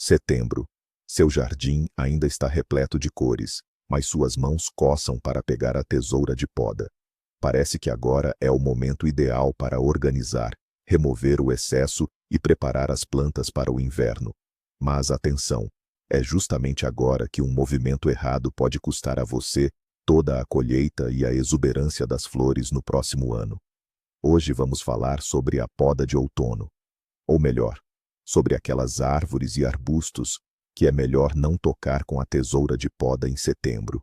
Setembro. Seu jardim ainda está repleto de cores, mas suas mãos coçam para pegar a tesoura de poda. Parece que agora é o momento ideal para organizar, remover o excesso e preparar as plantas para o inverno. Mas atenção, é justamente agora que um movimento errado pode custar a você toda a colheita e a exuberância das flores no próximo ano. Hoje vamos falar sobre a poda de outono. Ou melhor, sobre aquelas árvores e arbustos que é melhor não tocar com a tesoura de poda em setembro.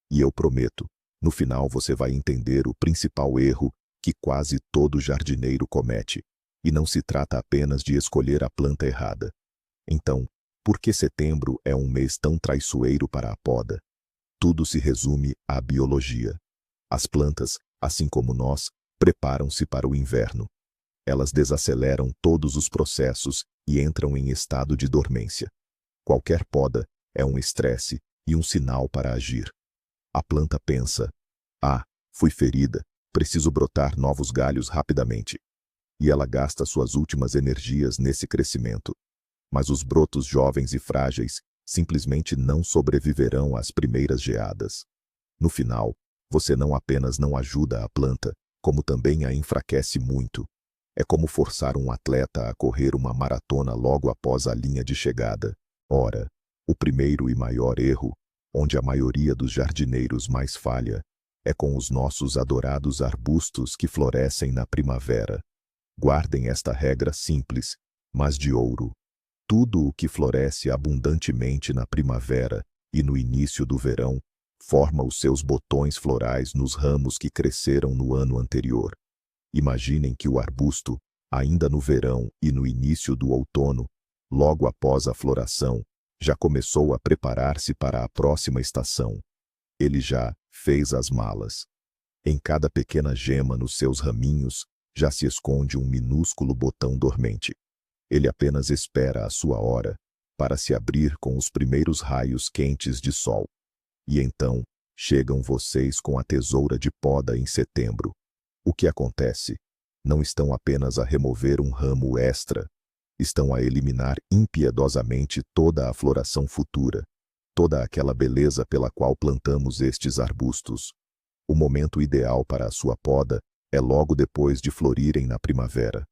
E eu prometo, no final você vai entender o principal erro que quase todo jardineiro comete, e não se trata apenas de escolher a planta errada. Então, por que setembro é um mês tão traiçoeiro para a poda? Tudo se resume à biologia. As plantas, assim como nós, preparam-se para o inverno. Elas desaceleram todos os processos e entram em estado de dormência. Qualquer poda é um estresse e um sinal para agir. A planta pensa: "Ah, fui ferida, preciso brotar novos galhos rapidamente." E ela gasta suas últimas energias nesse crescimento. Mas os brotos jovens e frágeis simplesmente não sobreviverão às primeiras geadas. No final, você não apenas não ajuda a planta, como também a enfraquece muito. É como forçar um atleta a correr uma maratona logo após a linha de chegada. Ora, o primeiro e maior erro, onde a maioria dos jardineiros mais falha, é com os nossos adorados arbustos que florescem na primavera. Guardem esta regra simples, mas de ouro. Tudo o que floresce abundantemente na primavera e no início do verão forma os seus botões florais nos ramos que cresceram no ano anterior. Imaginem que o arbusto, ainda no verão e no início do outono, logo após a floração, já começou a preparar-se para a próxima estação. Ele já fez as malas. Em cada pequena gema nos seus raminhos já se esconde um minúsculo botão dormente. Ele apenas espera a sua hora para se abrir com os primeiros raios quentes de sol. E então, chegam vocês com a tesoura de poda em setembro. O que acontece? Não estão apenas a remover um ramo extra, estão a eliminar impiedosamente toda a floração futura, toda aquela beleza pela qual plantamos estes arbustos. O momento ideal para a sua poda é logo depois de florirem na primavera.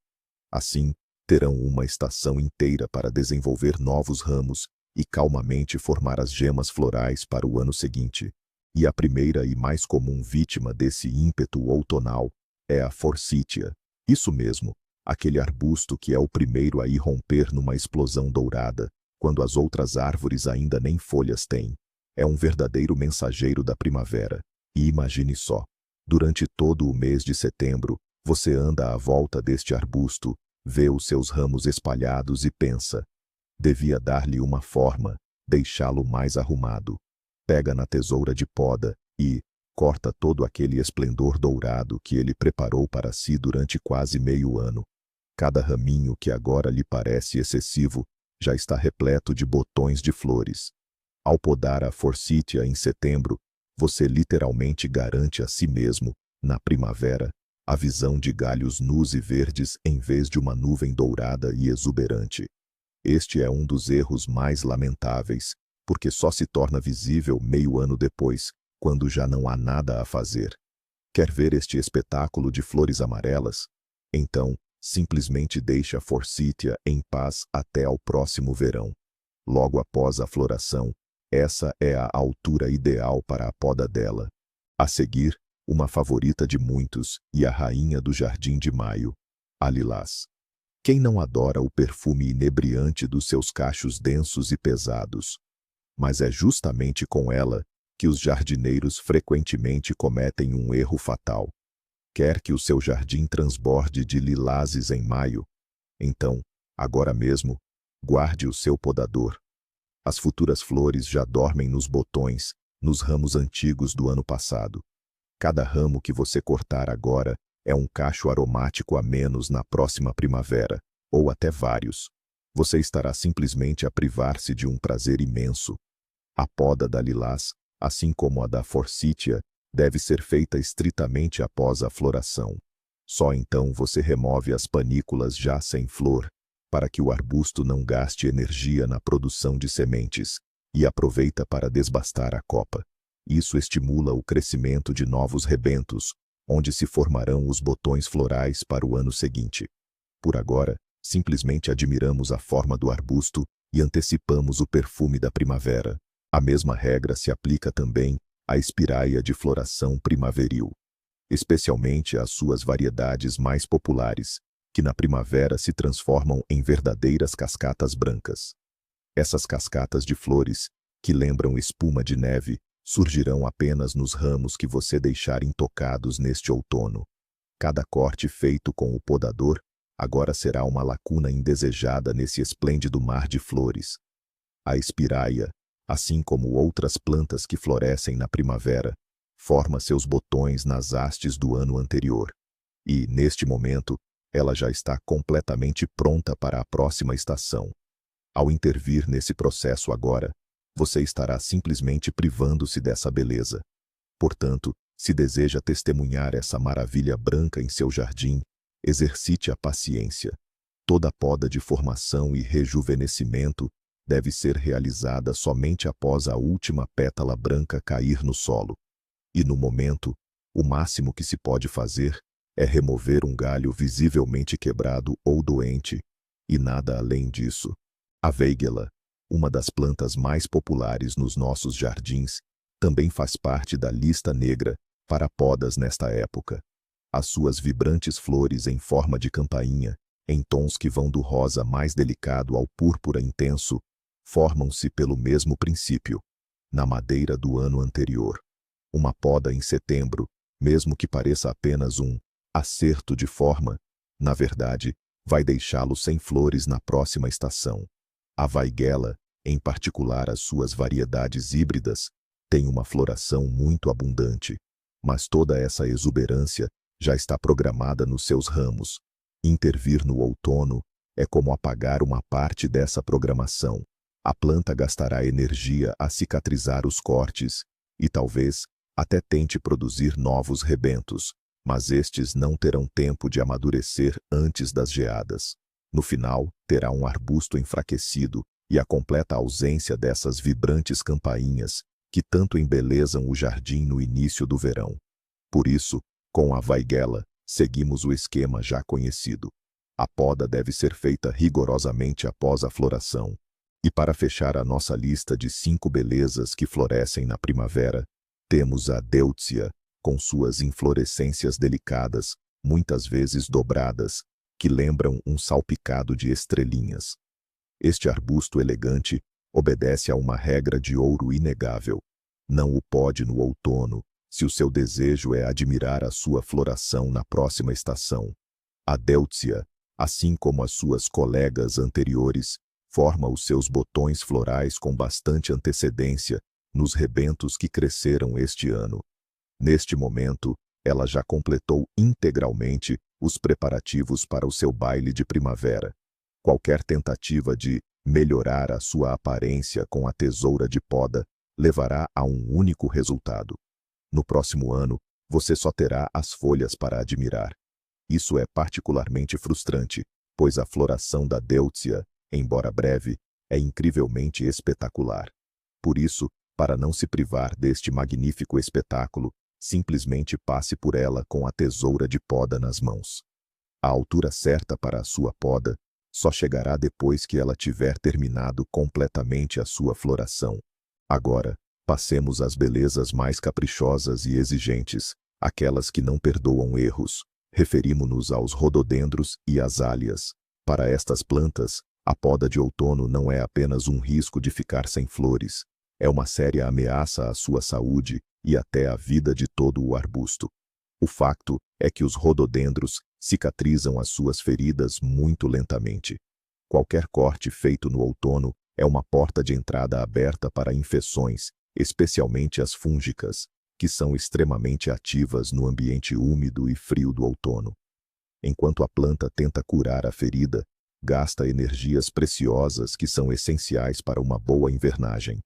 Assim, terão uma estação inteira para desenvolver novos ramos e calmamente formar as gemas florais para o ano seguinte. E a primeira e mais comum vítima desse ímpeto outonal é a forsythia. Isso mesmo, aquele arbusto que é o primeiro a irromper numa explosão dourada, quando as outras árvores ainda nem folhas têm. É um verdadeiro mensageiro da primavera. E imagine só, durante todo o mês de setembro, você anda à volta deste arbusto, vê os seus ramos espalhados e pensa: devia dar-lhe uma forma, deixá-lo mais arrumado. Pega na tesoura de poda e corta todo aquele esplendor dourado que ele preparou para si durante quase meio ano. Cada raminho que agora lhe parece excessivo já está repleto de botões de flores. Ao podar a forsythia em setembro, você literalmente garante a si mesmo, na primavera, a visão de galhos nus e verdes em vez de uma nuvem dourada e exuberante. Este é um dos erros mais lamentáveis, porque só se torna visível meio ano depois, quando já não há nada a fazer. Quer ver este espetáculo de flores amarelas? Então, simplesmente deixe a forsythia em paz até ao próximo verão. Logo após a floração, essa é a altura ideal para a poda dela. A seguir, uma favorita de muitos e a rainha do jardim de maio, a lilás. Quem não adora o perfume inebriante dos seus cachos densos e pesados? Mas é justamente com ela que os jardineiros frequentemente cometem um erro fatal. Quer que o seu jardim transborde de liláses em maio? Então, agora mesmo, guarde o seu podador. As futuras flores já dormem nos botões, nos ramos antigos do ano passado. Cada ramo que você cortar agora é um cacho aromático a menos na próxima primavera, ou até vários. Você estará simplesmente a privar-se de um prazer imenso. A poda da lilás, assim como a da forsythia, deve ser feita estritamente após a floração. Só então você remove as panículas já sem flor, para que o arbusto não gaste energia na produção de sementes, e aproveita para desbastar a copa. Isso estimula o crescimento de novos rebentos, onde se formarão os botões florais para o ano seguinte. Por agora, simplesmente admiramos a forma do arbusto e antecipamos o perfume da primavera. A mesma regra se aplica também à espiraia de floração primaveril, especialmente às suas variedades mais populares, que na primavera se transformam em verdadeiras cascatas brancas. Essas cascatas de flores, que lembram espuma de neve, surgirão apenas nos ramos que você deixar intocados neste outono. Cada corte feito com o podador agora será uma lacuna indesejada nesse esplêndido mar de flores. A espiraia, assim como outras plantas que florescem na primavera, forma seus botões nas hastes do ano anterior. E, neste momento, ela já está completamente pronta para a próxima estação. Ao intervir nesse processo agora, você estará simplesmente privando-se dessa beleza. Portanto, se deseja testemunhar essa maravilha branca em seu jardim, exercite a paciência. Toda poda de formação e rejuvenescimento deve ser realizada somente após a última pétala branca cair no solo. E no momento, o máximo que se pode fazer é remover um galho visivelmente quebrado ou doente, e nada além disso. A Weigela, uma das plantas mais populares nos nossos jardins, também faz parte da lista negra para podas nesta época. As suas vibrantes flores em forma de campainha, em tons que vão do rosa mais delicado ao púrpura intenso, formam-se pelo mesmo princípio, na madeira do ano anterior. Uma poda em setembro, mesmo que pareça apenas um acerto de forma, na verdade, vai deixá-lo sem flores na próxima estação. A Weigela, em particular as suas variedades híbridas, tem uma floração muito abundante, mas toda essa exuberância já está programada nos seus ramos. Intervir no outono é como apagar uma parte dessa programação. A planta gastará energia a cicatrizar os cortes e talvez até tente produzir novos rebentos, mas estes não terão tempo de amadurecer antes das geadas. No final, terá um arbusto enfraquecido e a completa ausência dessas vibrantes campainhas que tanto embelezam o jardim no início do verão. Por isso, com a Weigela, seguimos o esquema já conhecido. A poda deve ser feita rigorosamente após a floração. E para fechar a nossa lista de 5 belezas que florescem na primavera, temos a Deutzia, com suas inflorescências delicadas, muitas vezes dobradas, que lembram um salpicado de estrelinhas. Este arbusto elegante obedece a uma regra de ouro inegável. Não o pode no outono, se o seu desejo é admirar a sua floração na próxima estação. A Deutzia, assim como as suas colegas anteriores, forma os seus botões florais com bastante antecedência nos rebentos que cresceram este ano. Neste momento, ela já completou integralmente os preparativos para o seu baile de primavera. Qualquer tentativa de melhorar a sua aparência com a tesoura de poda levará a um único resultado. No próximo ano, você só terá as folhas para admirar. Isso é particularmente frustrante, pois a floração da Deutzia, embora breve, é incrivelmente espetacular. Por isso, para não se privar deste magnífico espetáculo, simplesmente passe por ela com a tesoura de poda nas mãos. A altura certa para a sua poda só chegará depois que ela tiver terminado completamente a sua floração. Agora, passemos às belezas mais caprichosas e exigentes, aquelas que não perdoam erros. Referimo-nos aos rododendros e azaleas. Para estas plantas, a poda de outono não é apenas um risco de ficar sem flores, é uma séria ameaça à sua saúde e até à vida de todo o arbusto. O facto é que os rododendros cicatrizam as suas feridas muito lentamente. Qualquer corte feito no outono é uma porta de entrada aberta para infecções, especialmente as fúngicas, que são extremamente ativas no ambiente úmido e frio do outono. Enquanto a planta tenta curar a ferida, gasta energias preciosas que são essenciais para uma boa invernagem.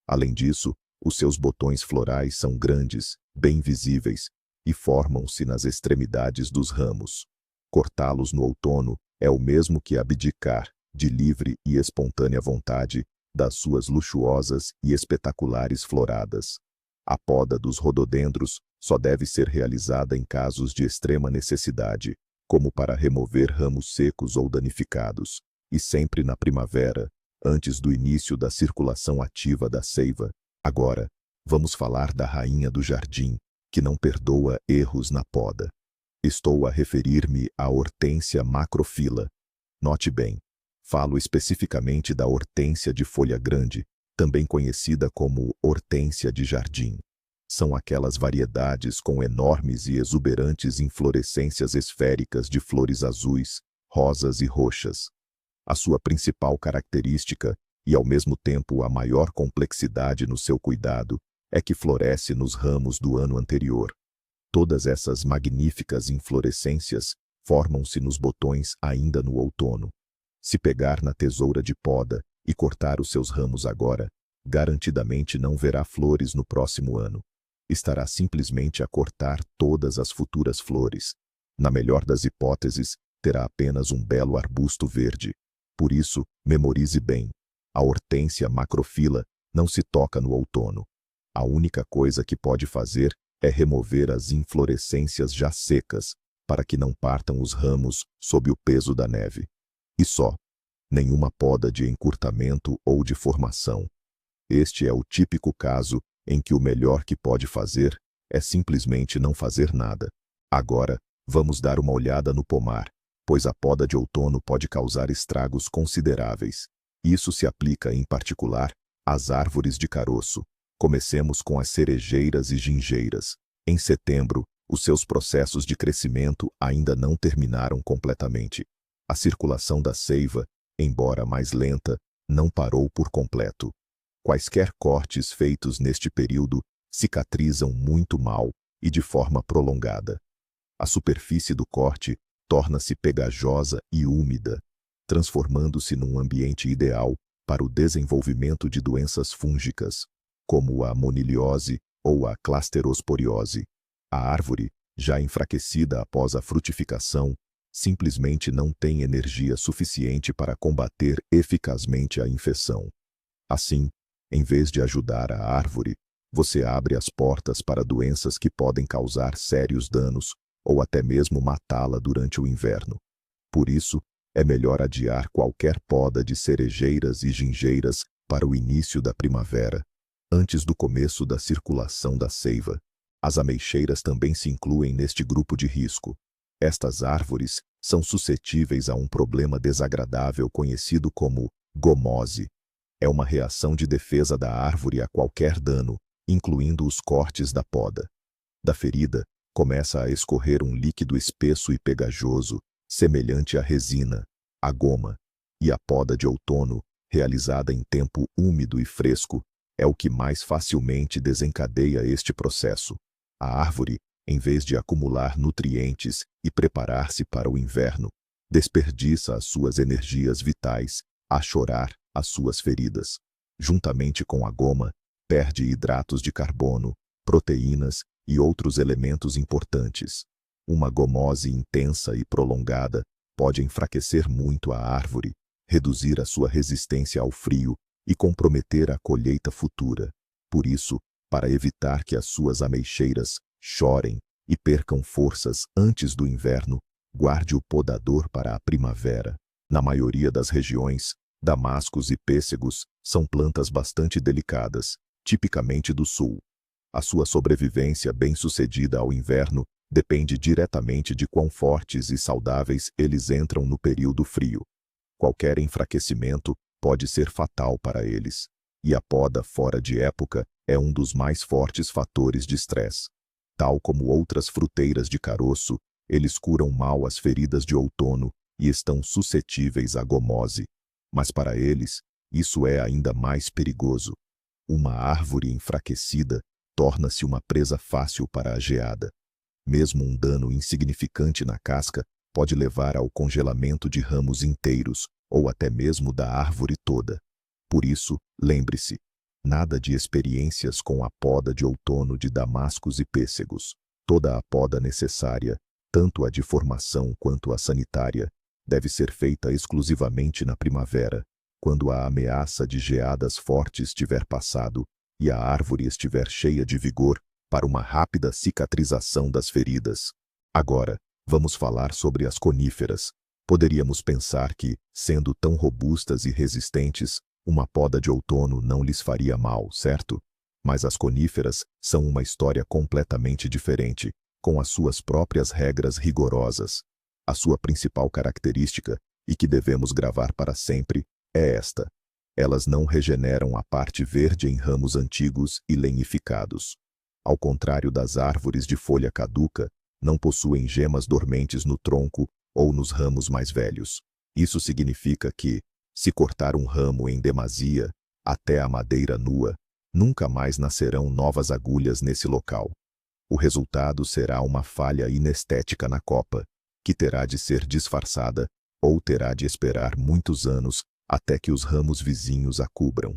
Além disso, os seus botões florais são grandes, bem visíveis, e formam-se nas extremidades dos ramos. Cortá-los no outono É o mesmo que abdicar, de livre e espontânea vontade, das suas luxuosas e espetaculares floradas. A poda dos rododendros só deve ser realizada em casos de extrema necessidade, como para remover ramos secos ou danificados, e sempre na primavera, antes do início da circulação ativa da seiva. Agora, vamos falar da rainha do jardim, que não perdoa erros na poda. Estou a referir-me à hortênsia macrofila. Note bem, falo especificamente da hortênsia de folha grande, também conhecida como hortênsia de jardim. São aquelas variedades com enormes e exuberantes inflorescências esféricas de flores azuis, rosas e roxas. A sua principal característica, e ao mesmo tempo a maior complexidade no seu cuidado, é que floresce nos ramos do ano anterior. Todas essas magníficas inflorescências formam-se nos botões ainda no outono. Se pegar na tesoura de poda e cortar os seus ramos agora, garantidamente não verá flores no próximo ano. Estará simplesmente a cortar todas as futuras flores. Na melhor das hipóteses, terá apenas um belo arbusto verde. Por isso, memorize bem, a hortênsia macrofila não se toca no outono. A única coisa que pode fazer é remover as inflorescências já secas, para que não partam os ramos sob o peso da neve. E só. Nenhuma poda de encurtamento ou de formação. Este é o típico caso em que o melhor que pode fazer é simplesmente não fazer nada. Agora, vamos dar uma olhada no pomar, pois a poda de outono pode causar estragos consideráveis. Isso se aplica, em particular, às árvores de caroço. Comecemos com as cerejeiras e gingeiras. Em setembro, os seus processos de crescimento ainda não terminaram completamente. A circulação da seiva, embora mais lenta, não parou por completo. Quaisquer cortes feitos neste período cicatrizam muito mal e de forma prolongada. A superfície do corte torna-se pegajosa e úmida, transformando-se num ambiente ideal para o desenvolvimento de doenças fúngicas, como a moniliose ou a clasterosporiose. A árvore, já enfraquecida após a frutificação, simplesmente não tem energia suficiente para combater eficazmente a infecção. Assim, em vez de ajudar a árvore, você abre as portas para doenças que podem causar sérios danos ou até mesmo matá-la durante o inverno. Por isso, é melhor adiar qualquer poda de cerejeiras e gingeiras para o início da primavera, antes do começo da circulação da seiva. As ameixeiras também se incluem neste grupo de risco. Estas árvores são suscetíveis a um problema desagradável conhecido como gomose. É uma reação de defesa da árvore a qualquer dano, incluindo os cortes da poda. Da ferida, começa a escorrer um líquido espesso e pegajoso, semelhante à resina, a goma, e a poda de outono, realizada em tempo úmido e fresco, é o que mais facilmente desencadeia este processo. A árvore, em vez de acumular nutrientes e preparar-se para o inverno, desperdiça as suas energias vitais a chorar as suas feridas. Juntamente com a goma, perde hidratos de carbono, proteínas e outros elementos importantes. Uma gomose intensa e prolongada pode enfraquecer muito a árvore, reduzir a sua resistência ao frio e comprometer a colheita futura. Por isso, para evitar que as suas ameixeiras chorem e percam forças antes do inverno, guarde o podador para a primavera. Na maioria das regiões, damascos e pêssegos são plantas bastante delicadas, tipicamente do sul. A sua sobrevivência bem-sucedida ao inverno depende diretamente de quão fortes e saudáveis eles entram no período frio. Qualquer enfraquecimento pode ser fatal para eles, e a poda fora de época é um dos mais fortes fatores de estresse. Tal como outras fruteiras de caroço, eles curam mal as feridas de outono e estão suscetíveis à gomose. Mas para eles, isso é ainda mais perigoso. Uma árvore enfraquecida torna-se uma presa fácil para a geada. Mesmo um dano insignificante na casca pode levar ao congelamento de ramos inteiros ou até mesmo da árvore toda. Por isso, lembre-se, nada de experiências com a poda de outono de damascos e pêssegos. Toda a poda necessária, tanto a de formação quanto a sanitária, deve ser feita exclusivamente na primavera, quando a ameaça de geadas fortes tiver passado e a árvore estiver cheia de vigor para uma rápida cicatrização das feridas. Agora, vamos falar sobre as coníferas. Poderíamos pensar que, sendo tão robustas e resistentes, uma poda de outono não lhes faria mal, certo? Mas as coníferas são uma história completamente diferente, com as suas próprias regras rigorosas. A sua principal característica, e que devemos gravar para sempre, é esta: elas não regeneram a parte verde em ramos antigos e lenhificados. Ao contrário das árvores de folha caduca, não possuem gemas dormentes no tronco ou nos ramos mais velhos. Isso significa que, se cortar um ramo em demasia, até a madeira nua, nunca mais nascerão novas agulhas nesse local. O resultado será uma falha inestética na copa, que terá de ser disfarçada ou terá de esperar muitos anos até que os ramos vizinhos a cubram.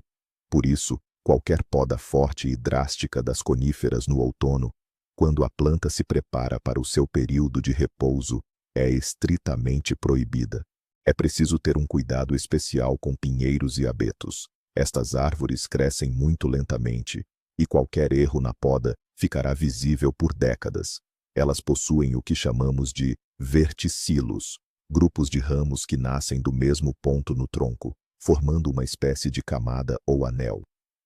Por isso, qualquer poda forte e drástica das coníferas no outono, quando a planta se prepara para o seu período de repouso, é estritamente proibida. É preciso ter um cuidado especial com pinheiros e abetos. Estas árvores crescem muito lentamente, e qualquer erro na poda ficará visível por décadas. Elas possuem o que chamamos de verticilos, grupos de ramos que nascem do mesmo ponto no tronco, formando uma espécie de camada ou anel.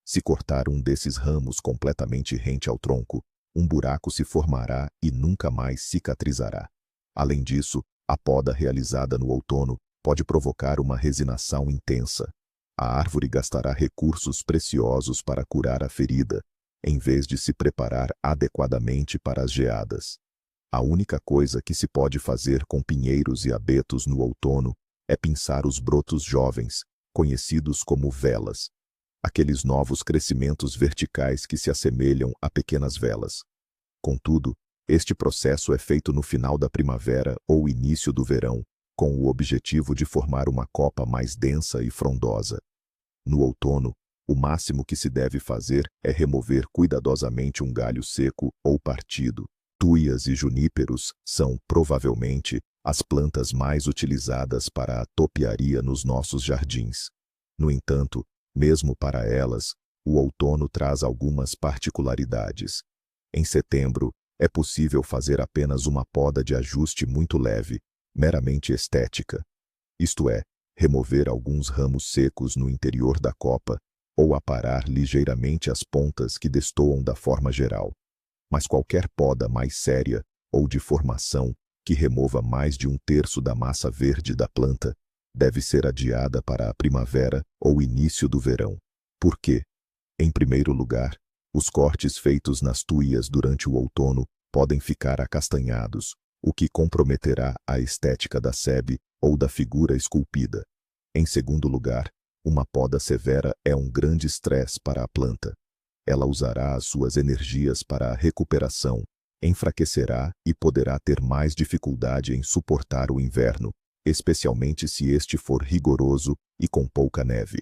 Se cortar um desses ramos completamente rente ao tronco, um buraco se formará e nunca mais cicatrizará. Além disso, a poda realizada no outono pode provocar uma resinação intensa. A árvore gastará recursos preciosos para curar a ferida, em vez de se preparar adequadamente para as geadas. A única coisa que se pode fazer com pinheiros e abetos no outono é pinçar os brotos jovens, conhecidos como velas, aqueles novos crescimentos verticais que se assemelham a pequenas velas. Contudo, este processo é feito no final da primavera ou início do verão, com o objetivo de formar uma copa mais densa e frondosa. No outono, o máximo que se deve fazer é remover cuidadosamente um galho seco ou partido. Tuias e juníperos são, provavelmente, as plantas mais utilizadas para a topiaria nos nossos jardins. No entanto, mesmo para elas, o outono traz algumas particularidades. Em setembro, é possível fazer apenas uma poda de ajuste muito leve, meramente estética. Isto é, remover alguns ramos secos no interior da copa ou aparar ligeiramente as pontas que destoam da forma geral. Mas qualquer poda mais séria ou de formação que remova mais de 1/3 da massa verde da planta deve ser adiada para a primavera ou início do verão. Por quê? Em primeiro lugar, os cortes feitos nas tuias durante o outono podem ficar acastanhados, o que comprometerá a estética da sebe ou da figura esculpida. Em segundo lugar, uma poda severa é um grande estresse para a planta. Ela usará as suas energias para a recuperação, enfraquecerá e poderá ter mais dificuldade em suportar o inverno, especialmente se este for rigoroso e com pouca neve.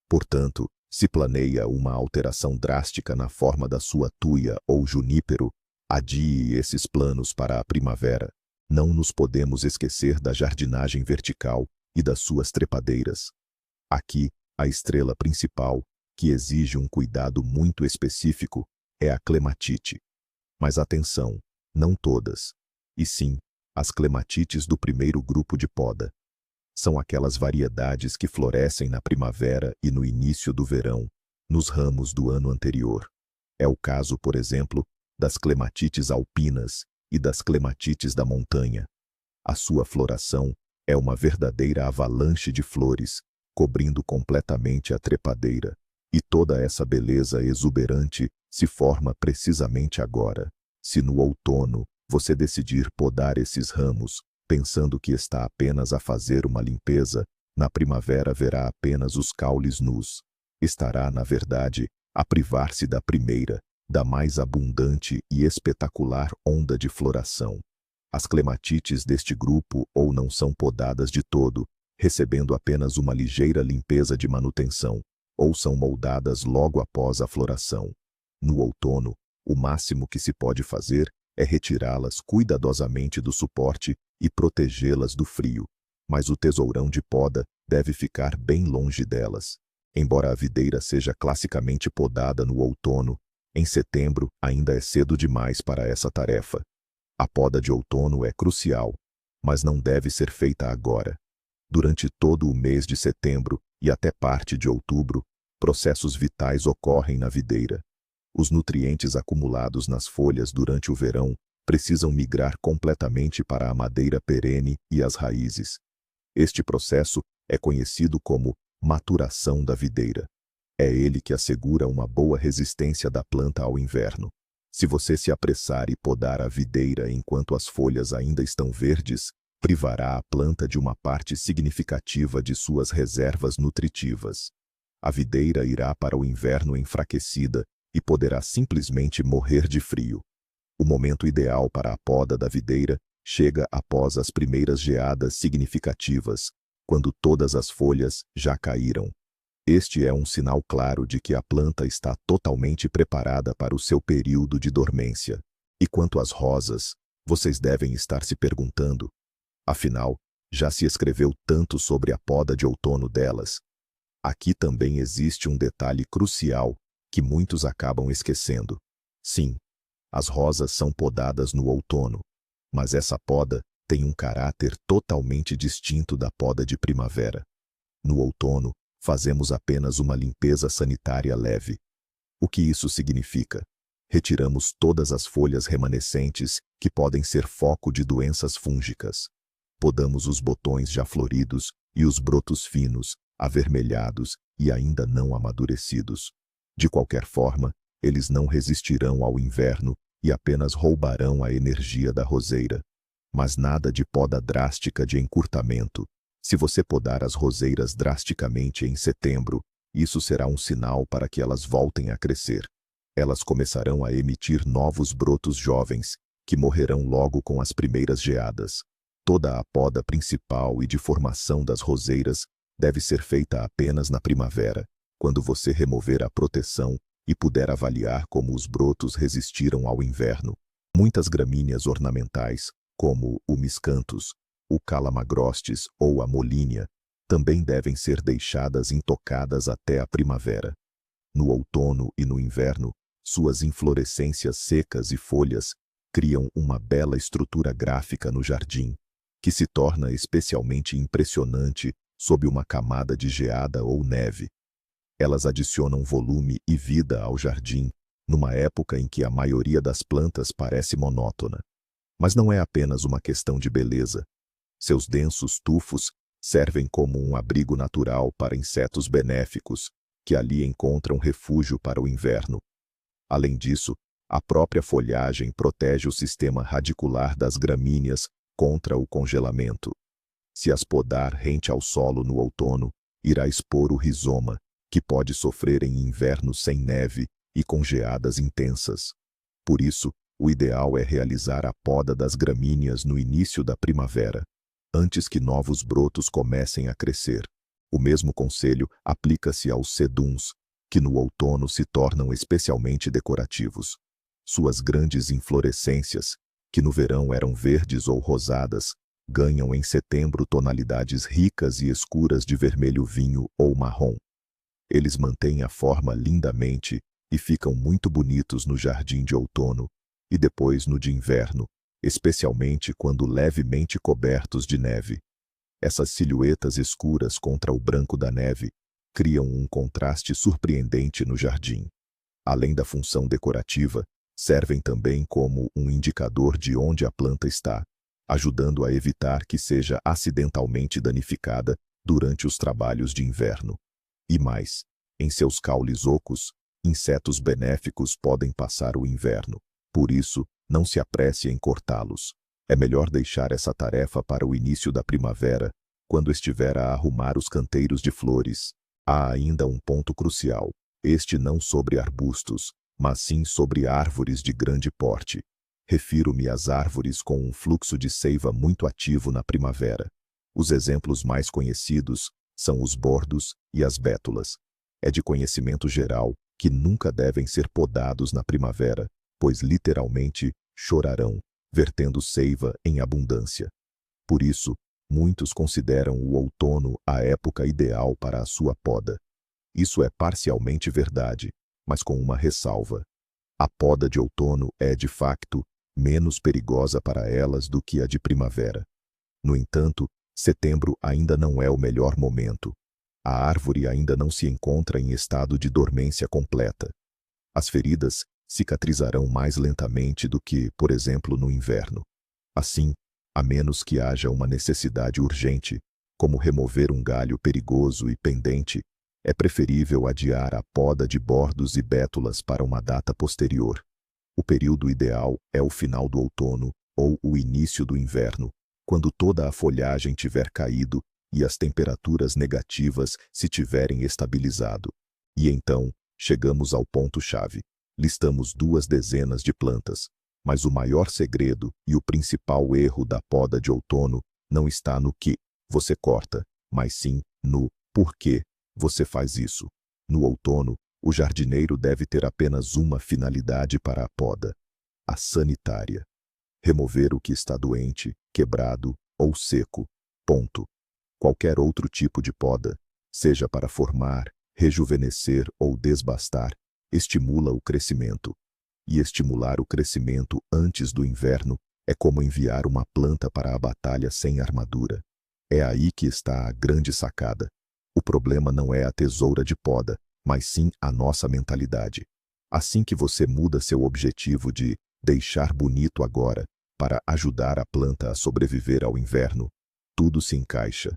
Portanto, se planeia uma alteração drástica na forma da sua tuia ou junípero, adie esses planos para a primavera. Não nos podemos esquecer da jardinagem vertical e das suas trepadeiras. Aqui, a estrela principal, que exige um cuidado muito específico, é a clematite. Mas atenção, não todas, e sim, as clematites do primeiro grupo de poda. São aquelas variedades que florescem na primavera e no início do verão, nos ramos do ano anterior. É o caso, por exemplo, das clematites alpinas e das clematites da montanha. A sua floração é uma verdadeira avalanche de flores, cobrindo completamente a trepadeira. E toda essa beleza exuberante se forma precisamente agora. Se no outono você decidir podar esses ramos, pensando que está apenas a fazer uma limpeza, na primavera verá apenas os caules nus. Estará, na verdade, a privar-se da primeira, da mais abundante e espetacular onda de floração. As clematites deste grupo ou não são podadas de todo, recebendo apenas uma ligeira limpeza de manutenção, ou são moldadas logo após a floração. No outono, o máximo que se pode fazer é retirá-las cuidadosamente do suporte e protegê-las do frio. mas o tesourão de poda deve ficar bem longe delas. Embora a videira seja classicamente podada no outono, em setembro ainda é cedo demais para essa tarefa. A poda de outono é crucial, mas não deve ser feita agora. Durante todo o mês de setembro e até parte de outubro, processos vitais ocorrem na videira. Os nutrientes acumulados nas folhas durante o verão precisam migrar completamente para a madeira perene e as raízes. Este processo é conhecido como maturação da videira. É ele que assegura uma boa resistência da planta ao inverno. Se você se apressar e podar a videira enquanto as folhas ainda estão verdes, privará a planta de uma parte significativa de suas reservas nutritivas. A videira irá para o inverno enfraquecida e poderá simplesmente morrer de frio. O momento ideal para a poda da videira chega após as primeiras geadas significativas, quando todas as folhas já caíram. Este é um sinal claro de que a planta está totalmente preparada para o seu período de dormência. E quanto às rosas, vocês devem estar se perguntando: afinal, já se escreveu tanto sobre a poda de outono delas? Aqui também existe um detalhe crucial que muitos acabam esquecendo. Sim, as rosas são podadas no outono, mas essa poda tem um caráter totalmente distinto da poda de primavera. No outono, fazemos apenas uma limpeza sanitária leve. O que isso significa? Retiramos todas as folhas remanescentes que podem ser foco de doenças fúngicas. Podamos os botões já floridos e os brotos finos, avermelhados e ainda não amadurecidos. De qualquer forma, eles não resistirão ao inverno e apenas roubarão a energia da roseira. Mas nada de poda drástica de encurtamento. Se você podar as roseiras drasticamente em setembro, isso será um sinal para que elas voltem a crescer. Elas começarão a emitir novos brotos jovens, que morrerão logo com as primeiras geadas. Toda a poda principal e de formação das roseiras deve ser feita apenas na primavera, quando você remover a proteção e puder avaliar como os brotos resistiram ao inverno. Muitas gramíneas ornamentais, como o miscanthus, o calamagrostis ou a molínia, também devem ser deixadas intocadas até a primavera. No outono e no inverno, suas inflorescências secas e folhas criam uma bela estrutura gráfica no jardim, que se torna especialmente impressionante sob uma camada de geada ou neve. Elas adicionam volume e vida ao jardim, numa época em que a maioria das plantas parece monótona. Mas não é apenas uma questão de beleza. Seus densos tufos servem como um abrigo natural para insetos benéficos, que ali encontram refúgio para o inverno. Além disso, a própria folhagem protege o sistema radicular das gramíneas contra o congelamento. Se as podar rente ao solo no outono, irá expor o rizoma, que pode sofrer em invernos sem neve e com geadas intensas. Por isso, o ideal é realizar a poda das gramíneas no início da primavera, antes que novos brotos comecem a crescer. O mesmo conselho aplica-se aos seduns, que no outono se tornam especialmente decorativos. Suas grandes inflorescências, que no verão eram verdes ou rosadas, ganham em setembro tonalidades ricas e escuras de vermelho vinho ou marrom. Eles mantêm a forma lindamente e ficam muito bonitos no jardim de outono e depois no de inverno, especialmente quando levemente cobertos de neve. Essas silhuetas escuras contra o branco da neve criam um contraste surpreendente no jardim. Além da função decorativa, servem também como um indicador de onde a planta está, ajudando a evitar que seja acidentalmente danificada durante os trabalhos de inverno. E mais, em seus caules ocos, insetos benéficos podem passar o inverno. Por isso, não se apresse em cortá-los. É melhor deixar essa tarefa para o início da primavera, quando estiver a arrumar os canteiros de flores. Há ainda um ponto crucial, este não sobre arbustos, mas sim sobre árvores de grande porte. Refiro-me às árvores com um fluxo de seiva muito ativo na primavera. Os exemplos mais conhecidos são os bordos e as bétulas. É de conhecimento geral que nunca devem ser podados na primavera, pois literalmente chorarão, vertendo seiva em abundância. Por isso, Muitos consideram o outono a época ideal para a sua poda. Isso é parcialmente verdade, mas com uma ressalva. A poda de outono é, de facto, menos perigosa para elas do que a de primavera. No entanto, setembro ainda não é o melhor momento. A árvore ainda não se encontra em estado de dormência completa. As feridas cicatrizarão mais lentamente do que, por exemplo, no inverno. Assim, a menos que haja uma necessidade urgente, como remover um galho perigoso e pendente, é preferível adiar a poda de bordos e bétulas para uma data posterior. O período ideal é o final do outono ou o início do inverno, quando toda a folhagem tiver caído e as temperaturas negativas se tiverem estabilizado. E então, chegamos ao ponto-chave. Listamos 2 dezenas de plantas, mas o maior segredo e o principal erro da poda de outono não está no que você corta, mas sim no porquê você faz isso. No outono, o jardineiro deve ter apenas uma finalidade para a poda: a sanitária. Remover o que está doente, quebrado ou seco. Ponto. Qualquer outro tipo de poda, seja para formar, rejuvenescer ou desbastar, estimula o crescimento. E estimular o crescimento antes do inverno é como enviar uma planta para a batalha sem armadura. É aí que está a grande sacada. O problema não é a tesoura de poda, mas sim a nossa mentalidade. Assim que você muda seu objetivo de deixar bonito agora para ajudar a planta a sobreviver ao inverno, tudo se encaixa.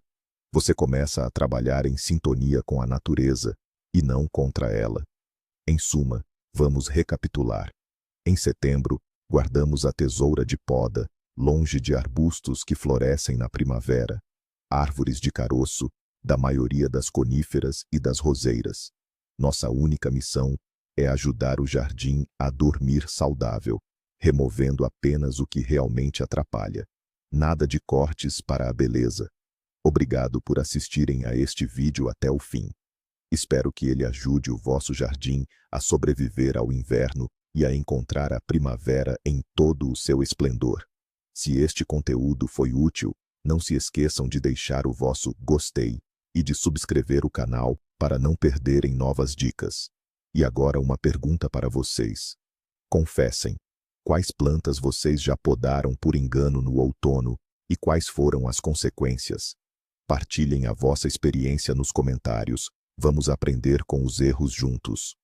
Você começa a trabalhar em sintonia com a natureza e não contra ela. Em suma, vamos recapitular. Em setembro, guardamos a tesoura de poda, longe de arbustos que florescem na primavera, árvores de caroço, da maioria das coníferas e das roseiras. Nossa única missão é ajudar o jardim a dormir saudável, removendo apenas o que realmente atrapalha. Nada de cortes para a beleza. Obrigado por assistirem a este vídeo até o fim. Espero que ele ajude o vosso jardim a sobreviver ao inverno e a encontrar a primavera em todo o seu esplendor. Se este conteúdo foi útil, não se esqueçam de deixar o vosso gostei e de subscrever o canal para não perderem novas dicas. E agora uma pergunta para vocês. Confessem, quais plantas vocês já podaram por engano no outono e quais foram as consequências? Partilhem a vossa experiência nos comentários. Vamos aprender com os erros juntos.